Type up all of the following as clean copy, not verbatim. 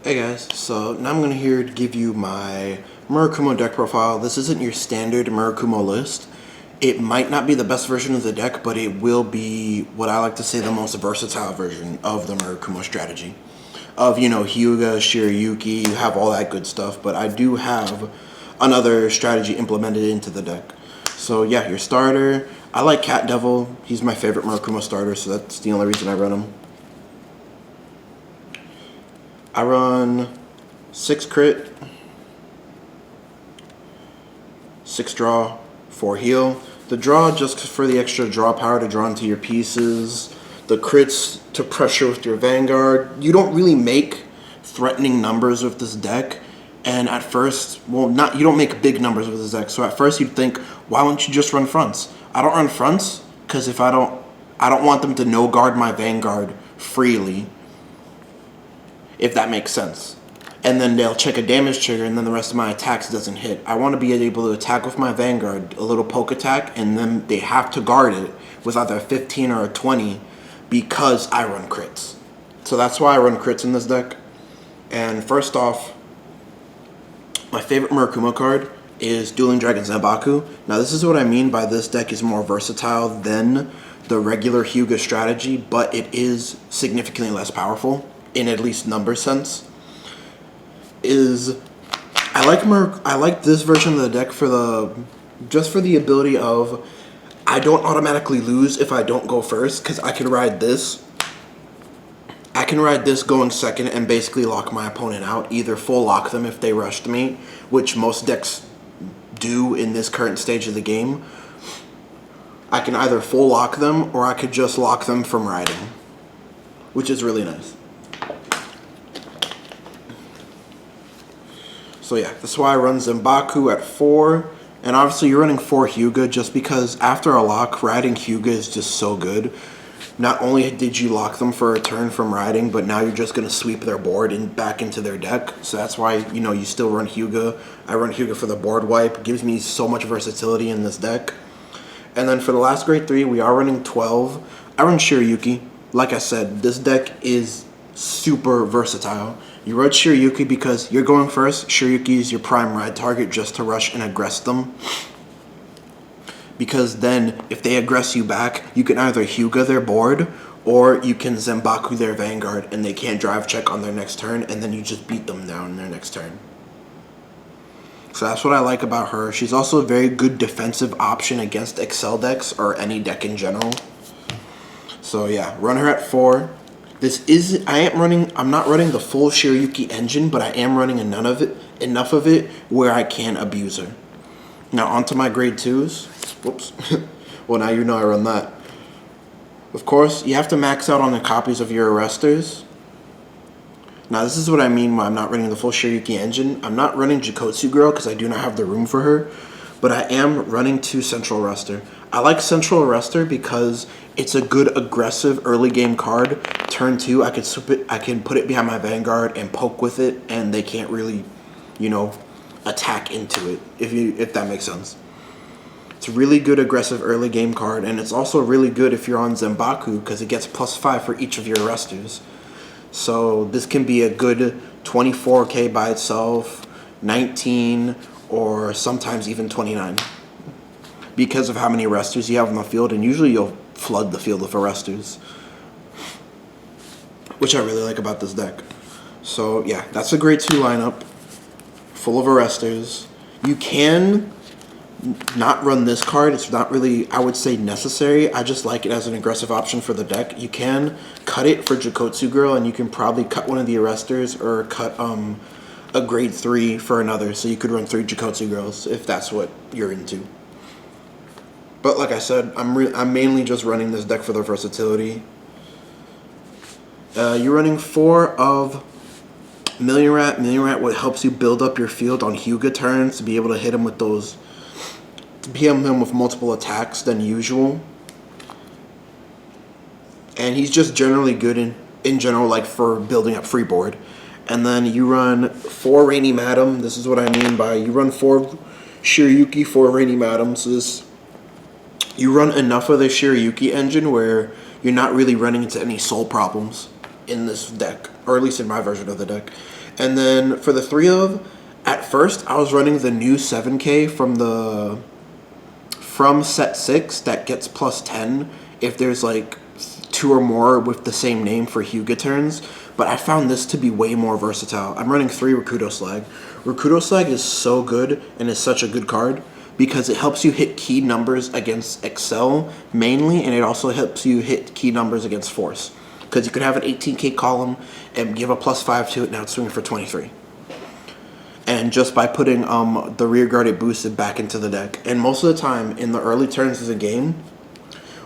Hey guys, so now I'm here to give you my Murakumo deck profile. This isn't your standard Murakumo list. It might not be the best version of the deck, but it will be what I like to say the most versatile version of the Murakumo strategy. Of, you know, Hyuga, Shiryuki, you have all that good stuff, but I do have another strategy implemented into the deck. So yeah, your starter, I like Cat Devil. He's my favorite Murakumo starter, so that's the only reason I run him. I run 6 crit, 6 draw, 4 heal. The draw just for the extra draw power to draw into your pieces. The crits to pressure with your Vanguard. You don't really make threatening numbers with this deck. And at first, well, you don't make big numbers with this deck. So at first you'd think, why don't you just run fronts? I don't run fronts because if I don't want them to no guard my Vanguard freely. If that makes sense. And then they'll check a damage trigger and then the rest of my attacks doesn't hit. I want to be able to attack with my Vanguard, a little poke attack, and then they have to guard it with either a 15 or a 20 because I run crits. So that's why I run crits in this deck. And first off, my favorite Murakumo card is Dueling Dragon ZANBAKU. Now this is what I mean by this deck is more versatile than the regular Hyuga strategy, but it is significantly less powerful. In at least number sense, I like this version of the deck for the ability of I don't automatically lose if I don't go first because I can ride this. I can ride this going second and basically lock my opponent out, either full lock them if they rushed me, which most decks do in this current stage of the game. I can either full lock them or I could just lock them from riding, which is really nice. So yeah, that's why I run ZANBAKU at 4. And obviously you're running 4 Hyuga just because after a lock, riding Hyuga is just so good. Not only did you lock them for a turn from riding, but now you're just going to sweep their board and back into their deck. So that's why, you know, you still run Hyuga. I run Hyuga for the board wipe. It gives me so much versatility in this deck. And then for the last grade 3, we are running 12. I run Shiryuki. Like I said, this deck is super versatile. You ride Shiryuki because you're going first. Shiryuki is your prime ride target just to rush and aggress them. Because then, if they aggress you back, you can either Hyuga their board, or you can ZANBAKU their Vanguard, and they can't drive check on their next turn, and then you just beat them down in their next turn. So that's what I like about her. She's also a very good defensive option against Excel decks, or any deck in general. So yeah, run her at 4. I'm not running the full Shiryuki engine, but I am running enough of it where I can abuse her. Now onto my grade 2s. Whoops. Well, now you know I run that. Of course, you have to max out on the copies of your arresters. Now this is what I mean when I'm not running the full Shiryuki engine. I'm not running Jikotsu Girl because I do not have the room for her, but I am running 2 Central Arrestor. I like Central Arrestor because it's a good aggressive early game card. Turn 2, I can put it behind my Vanguard and poke with it, and they can't really, you know, attack into it, if that makes sense. It's a really good aggressive early game card, and it's also really good if you're on ZANBAKU because it gets +5 for each of your arresters. So this can be a good 24k by itself, 19, or sometimes even 29. Because of how many arresters you have on the field, and usually you'll flood the field with arresters, which I really like about this deck. So yeah, that's a grade 2 lineup, full of arresters. You can not run this card. It's not really, I would say, necessary. I just like it as an aggressive option for the deck. You can cut it for Jikotsu Girl, and you can probably cut one of the arresters or cut a grade 3 for another. So you could run 3 Jikotsu Girls if that's what you're into. But like I said, I'm mainly just running this deck for the versatility. You're running 4 of Million Rat. Million Rat what helps you build up your field on Hyuga turns to be able to hit him with those, to hit him with multiple attacks than usual. And he's just generally good in general, like for building up free board. And then you run 4 Rainy Madam. This is what I mean by you run 4 Shiryuki, 4 Rainy Madam. So you run enough of the Shiryuki engine where you're not really running into any soul problems. in this deck, or at least in my version of the deck. And then for the 3 of, at first I was running the new 7K from set 6 that gets plus 10 if there's like 2 or more with the same name for Hyuga turns, but I found this to be way more versatile. I'm running 3 Rakudo Slag. Rakudo Slag is so good and is such a good card because it helps you hit key numbers against Excel mainly, and it also helps you hit key numbers against Force. Because you could have an 18K column and give a +5 to it, now it's swinging for 23. And just by putting the rear guarded boosted back into the deck. And most of the time in the early turns of the game,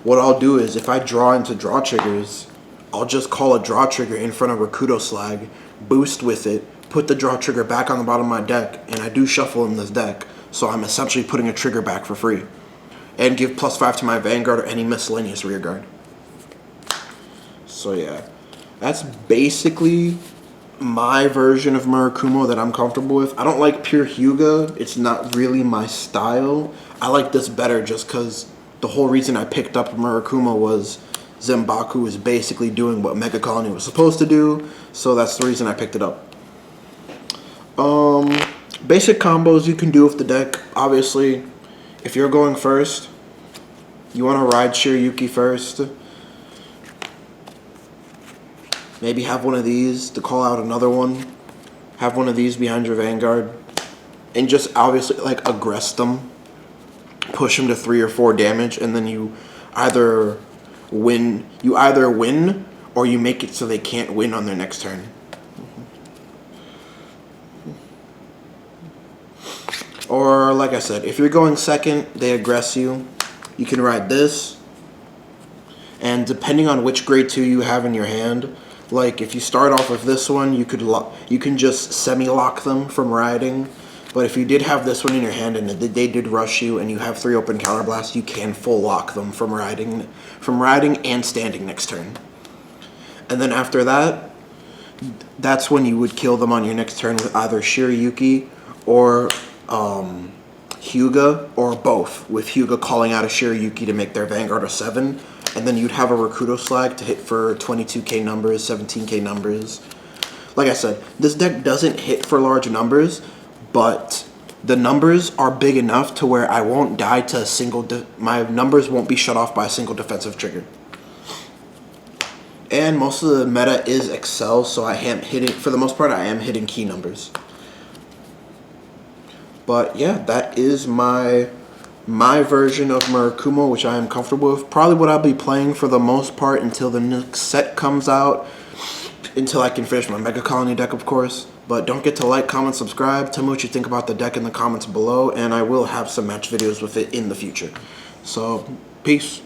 what I'll do is if I draw into draw triggers, I'll just call a draw trigger in front of Rakudo Slag, boost with it, put the draw trigger back on the bottom of my deck, and I do shuffle in this deck. So I'm essentially putting a trigger back for free. And give +5 to my Vanguard or any miscellaneous rear guard. So yeah, that's basically my version of Murakumo that I'm comfortable with. I don't like pure Hyuga. It's not really my style. I like this better just because the whole reason I picked up Murakumo was ZANBAKU is basically doing what Mega Colony was supposed to do. So that's the reason I picked it up. Basic combos you can do with the deck. Obviously, if you're going first, you want to ride Shiryuki first. Maybe have one of these to call out another one. Have one of these behind your Vanguard. And just obviously like aggress them. Push them to 3 or 4 damage, and then you either win or you make it so they can't win on their next turn. Or like I said, if you're going second, they aggress you. You can ride this. And depending on which grade 2 you have in your hand, like if you start off with this one, you can just semi-lock them from riding. But if you did have this one in your hand and they did rush you and you have 3 open counterblast, you can full lock them from riding and standing next turn. And then after that, that's when you would kill them on your next turn with either Shiryuki or Hyuga, or both, with Hyuga calling out a Shiryuki to make their Vanguard a 7. And then you'd have a Rakudo Slag to hit for 22k numbers, 17k numbers. Like I said, this deck doesn't hit for large numbers, but the numbers are big enough to where I won't die to a single... my numbers won't be shut off by a single defensive trigger. And most of the meta is Excel, so I am hitting... for the most part, I am hitting key numbers. But yeah, that is my version of Murakumo, which I am comfortable with. Probably what I'll be playing for the most part until the next set comes out. Until I can finish my Mega Colony deck, of course. But don't forget to like, comment, subscribe. Tell me what you think about the deck in the comments below. And I will have some match videos with it in the future. So, peace.